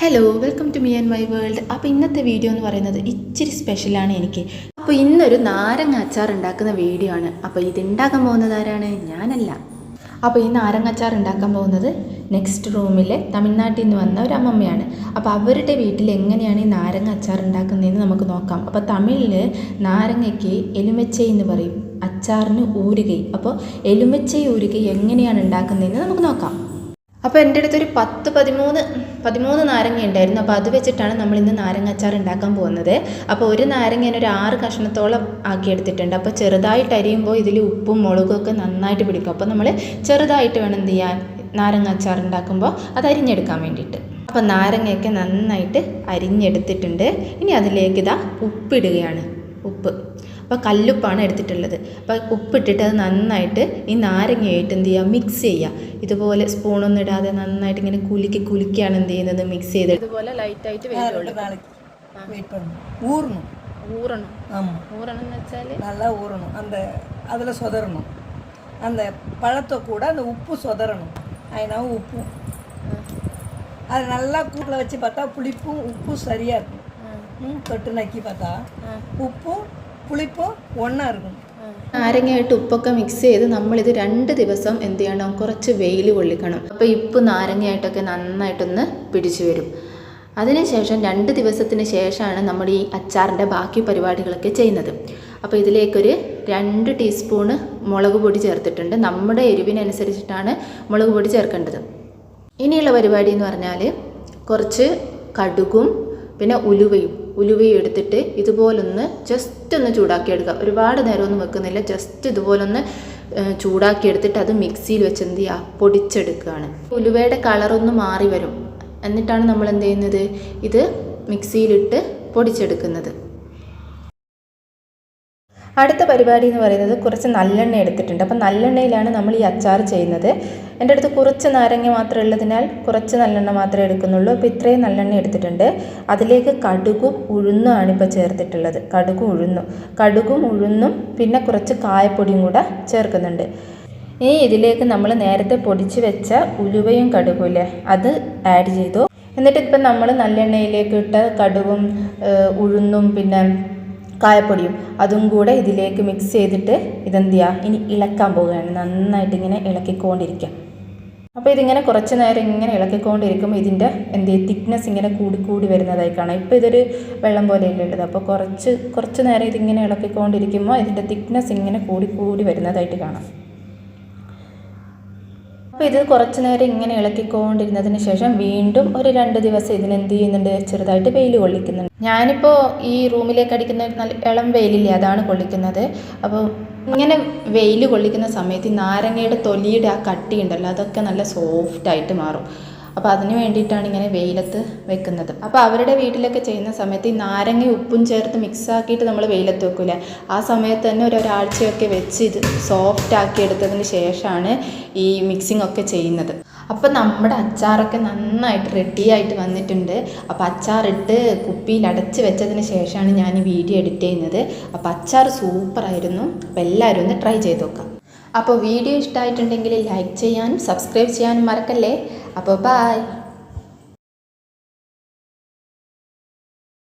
Hello welcome to me and my world. അപ്പോൾ ഇന്നത്തെ video എന്ന് പറയുന്നത് ഇച്ചിരി സ്പെഷ്യലാണ് എനിക്ക്. അപ്പോൾ ഇന്നൊരു നാരങ്ങ അച്ചാർ ഉണ്ടാക്കുന്ന വീഡിയോ ആണ്. അപ്പോൾ ഇതുണ്ടാക്കാൻ പോകുന്നത് ആരാണ്? ഞാനല്ല. അപ്പോൾ ഈ നാരങ്ങ അച്ചാർ ഉണ്ടാക്കാൻ പോകുന്നത് നെക്സ്റ്റ് റൂമിലെ തമിഴ്നാട്ടിൽ നിന്ന് വന്ന ഒരു അമ്മമ്മയാണ്. അപ്പോൾ അവരുടെ വീട്ടിൽ എങ്ങനെയാണ് ഈ നാരങ്ങ അച്ചാർ ഉണ്ടാക്കുന്നതെന്ന് നമുക്ക് നോക്കാം. അപ്പോൾ തമിഴിൽ നാരങ്ങയ്ക്ക് എലുമച്ചൈ എന്ന് പറയും, അച്ചാറിന് ഊരുകൈ. അപ്പോൾ എലുമച്ചൈ ഊരുകൈ എങ്ങനെയാണ് ഉണ്ടാക്കുന്നതെന്ന് നമുക്ക് നോക്കാം. അപ്പോൾ എൻ്റെ അടുത്തൊരു 13 നാരങ്ങ ഉണ്ടായിരുന്നു. അപ്പോൾ അത് വെച്ചിട്ടാണ് നമ്മളിന്ന് നാരങ്ങ അച്ചാർ ഉണ്ടാക്കാൻ പോകുന്നത്. അപ്പോൾ ഒരു നാരങ്ങേനെ ഒരു 6 കഷ്ണത്തോളം ആക്കിയെടുത്തിട്ടുണ്ട്. അപ്പോൾ ചെറുതായിട്ട് അരിയുമ്പോൾ ഇതിൽ ഉപ്പും മുളകും ഒക്കെ നന്നായിട്ട് പിടിക്കും. അപ്പോൾ നമ്മൾ ചെറുതായിട്ട് വേണം എന്ത് ചെയ്യാൻ, നാരങ്ങ അച്ചാർ ഉണ്ടാക്കുമ്പോൾ അത് അരിഞ്ഞെടുക്കാൻ വേണ്ടിയിട്ട്. അപ്പോൾ നാരങ്ങയൊക്കെ നന്നായിട്ട് അരിഞ്ഞെടുത്തിട്ടുണ്ട്. ഇനി അതിലേക്ക് ഉപ്പിടുകയാണ്. ഉപ്പ് അപ്പോൾ കല്ലുപ്പാണ് എടുത്തിട്ടുള്ളത്. അപ്പോൾ ഉപ്പിട്ടിട്ട് അത് നന്നായിട്ട് ഈ നാരങ്ങയായിട്ട് എന്ത് ചെയ്യുക, മിക്സ് ചെയ്യുക. ഇതുപോലെ സ്പൂണൊന്നും ഇടാതെ നന്നായിട്ട് ഇങ്ങനെ കുലുക്കിയാണ് എന്ത് ചെയ്യുന്നത്, മിക്സ് ചെയ്ത് ഇതുപോലെ ലൈറ്റായിട്ട് ஊறணும்னு வச்சாலே நல்லா ஊறணும். அதில் சொதறணும். அந்த பழத்தை கூட அந்த உப்பு சொதறணும். அதனால உப்பு அது நல்லா கூட்டில் வச்சு பார்த்தா புளிப்பும் உப்பும் சரியாக இருக்கும். தொட்டு நக்கி பார்த்தா உப்பும் പുളിപ്പും ഒന്നാ இருக்கும். നാരങ്ങയായിട്ട് ഉപ്പൊക്കെ മിക്സ് ചെയ്ത് നമ്മളിത് 2 ദിവസം എന്ത് ചെയ്യണം, കുറച്ച് വെയിൽ കൊള്ളിക്കണം. അപ്പോൾ ഉപ്പ് നാരങ്ങയായിട്ടൊക്കെ നന്നായിട്ടൊന്ന് പിടിച്ചു വരും. അതിനുശേഷം 2 ദിവസത്തിന് ശേഷമാണ് നമ്മൾ ഈ അച്ചാറിൻ്റെ ബാക്കി പരിപാടികളൊക്കെ ചെയ്യുന്നത്. അപ്പോൾ ഇതിലേക്കൊരു 2 ടീസ്പൂണ് മുളക് പൊടി ചേർത്തിട്ടുണ്ട്. നമ്മുടെ എരിവിനനുസരിച്ചിട്ടാണ് മുളക് പൊടി ചേർക്കേണ്ടത്. ഇനിയുള്ള പരിപാടി എന്ന് പറഞ്ഞാൽ കുറച്ച് കടുകും പിന്നെ ഉലുവയും എടുത്തിട്ട് ഇതുപോലൊന്ന് ജസ്റ്റ് ഒന്ന് ചൂടാക്കിയെടുക്കുക. ഒരുപാട് നേരമൊന്നും വെക്കുന്നില്ല, ജസ്റ്റ് ഇതുപോലൊന്ന് ചൂടാക്കിയെടുത്തിട്ട് അത് മിക്സിയിൽ വെച്ച് എന്ത് ചെയ്യുക, പൊടിച്ചെടുക്കുകയാണ്. ഉലുവയുടെ കളറൊന്ന് മാറി വരും. എന്നിട്ടാണ് നമ്മൾ എന്ത് ചെയ്യുന്നത്, ഇത് മിക്സിയിലിട്ട് പൊടിച്ചെടുക്കുന്നത്. അടുത്ത പരിപാടി എന്ന് പറയുന്നത് കുറച്ച് നല്ലെണ്ണ എടുത്തിട്ടുണ്ട്. അപ്പം നല്ലെണ്ണയിലാണ് നമ്മൾ ഈ അച്ചാർ ചെയ്യുന്നത്. എൻ്റെ അടുത്ത് കുറച്ച് നാരങ്ങ മാത്രം ഉള്ളതിനാൽ കുറച്ച് നല്ലെണ്ണ മാത്രമേ എടുക്കുന്നുള്ളൂ. അപ്പോൾ ഇത്രയും നല്ലെണ്ണ എടുത്തിട്ടുണ്ട്. അതിലേക്ക് കടുകും ഉഴുന്നുമാണ് ഇപ്പോൾ ചേർത്തിട്ടുള്ളത്. കടുകും ഉഴുന്നും പിന്നെ കുറച്ച് കായപ്പൊടിയും കൂടെ ചേർക്കുന്നുണ്ട്. ഇനി ഇതിലേക്ക് നമ്മൾ നേരത്തെ പൊടിച്ച് വെച്ച ഉലുവയും കടുകുമില്ലേ, അത് ആഡ് ചെയ്തു. എന്നിട്ട് ഇപ്പം നമ്മൾ നല്ലെണ്ണയിലേക്ക് ഇട്ട കടുകും ഉഴുന്നും പിന്നെ കായപ്പൊടിയും അതും കൂടെ ഇതിലേക്ക് മിക്സ് ചെയ്തിട്ട് ഇതെന്ത് ചെയ്യുക, ഇനി ഇളക്കാൻ പോവുകയാണ്. നന്നായിട്ട് ഇങ്ങനെ ഇളക്കിക്കൊണ്ടിരിക്കുക. അപ്പോൾ ഇതിങ്ങനെ കുറച്ച് നേരം ഇങ്ങനെ ഇളക്കിക്കൊണ്ടിരിക്കുമ്പോൾ ഇതിൻ്റെ എന്ത് ചെയ്യും, തിക്നെസ് ഇങ്ങനെ കൂടി വരുന്നതായി കാണാം. ഇപ്പോൾ ഇതൊരു വെള്ളം പോലെയല്ലേ ഉള്ളത്. അപ്പോൾ കുറച്ച് നേരം ഇതിങ്ങനെ ഇളക്കിക്കൊണ്ടിരിക്കുമ്പോൾ ഇതിൻ്റെ തിക്നെസ് ഇങ്ങനെ കൂടി വരുന്നതായിട്ട് കാണാം. അപ്പോൾ ഇത് കുറച്ച് നേരം ഇങ്ങനെ ഇളക്കിക്കൊണ്ടിരുന്നതിന് ശേഷം വീണ്ടും ഒരു 2 ദിവസം ഇതിനെന്ത് ചെയ്യുന്നുണ്ട്, ചെറുതായിട്ട് വെയിൽ കൊള്ളിക്കുന്നുണ്ട്. ഞാനിപ്പോൾ ഈ റൂമിലേക്ക് അടിക്കുന്ന നല്ല ഇളം വെയിലില്ലേ, അതാണ് കൊള്ളിക്കുന്നത്. അപ്പോൾ ഇങ്ങനെ വെയിൽ കൊള്ളിക്കുന്ന സമയത്ത് ഈ നാരങ്ങയുടെ തൊലിയുടെ ആ കട്ടി ഉണ്ടല്ലോ, അതൊക്കെ നല്ല സോഫ്റ്റായിട്ട് മാറും. അപ്പോൾ അതിന് വേണ്ടിയിട്ടാണ് ഇങ്ങനെ വെയിലത്ത് വെക്കുന്നത്. അപ്പോൾ അവരുടെ വീട്ടിലൊക്കെ ചെയ്യുന്ന സമയത്ത് ഈ നാരങ്ങ ഉപ്പും ചേർത്ത് മിക്സാക്കിയിട്ട് നമ്മൾ വെയിലത്ത് വെക്കില്ല. ആ സമയത്ത് തന്നെ ഒരാഴ്ചയൊക്കെ വെച്ച് ഇത് സോഫ്റ്റാക്കി എടുത്തതിന് ശേഷമാണ് ഈ മിക്സിംഗ് ഒക്കെ ചെയ്യുന്നത്. അപ്പോൾ നമ്മുടെ അച്ചാറൊക്കെ നന്നായിട്ട് റെഡിയായിട്ട് വന്നിട്ടുണ്ട്. അപ്പോൾ അച്ചാറിട്ട് കുപ്പിയിൽ അടച്ച് വെച്ചതിന് ശേഷമാണ് ഞാൻ ഈ വീഡിയോ എഡിറ്റ് ചെയ്യുന്നത്. അപ്പോൾ അച്ചാർ സൂപ്പറായിരുന്നു. അപ്പോൾ എല്ലാവരും ഒന്ന് ട്രൈ ചെയ്ത് നോക്കാം. അപ്പോൾ വീഡിയോ ഇഷ്ടമായിട്ടുണ്ടെങ്കിൽ ലൈക്ക് ചെയ്യാനും സബ്സ്ക്രൈബ് ചെയ്യാനും മറക്കല്ലേ. അപ്പോൾ ബൈ.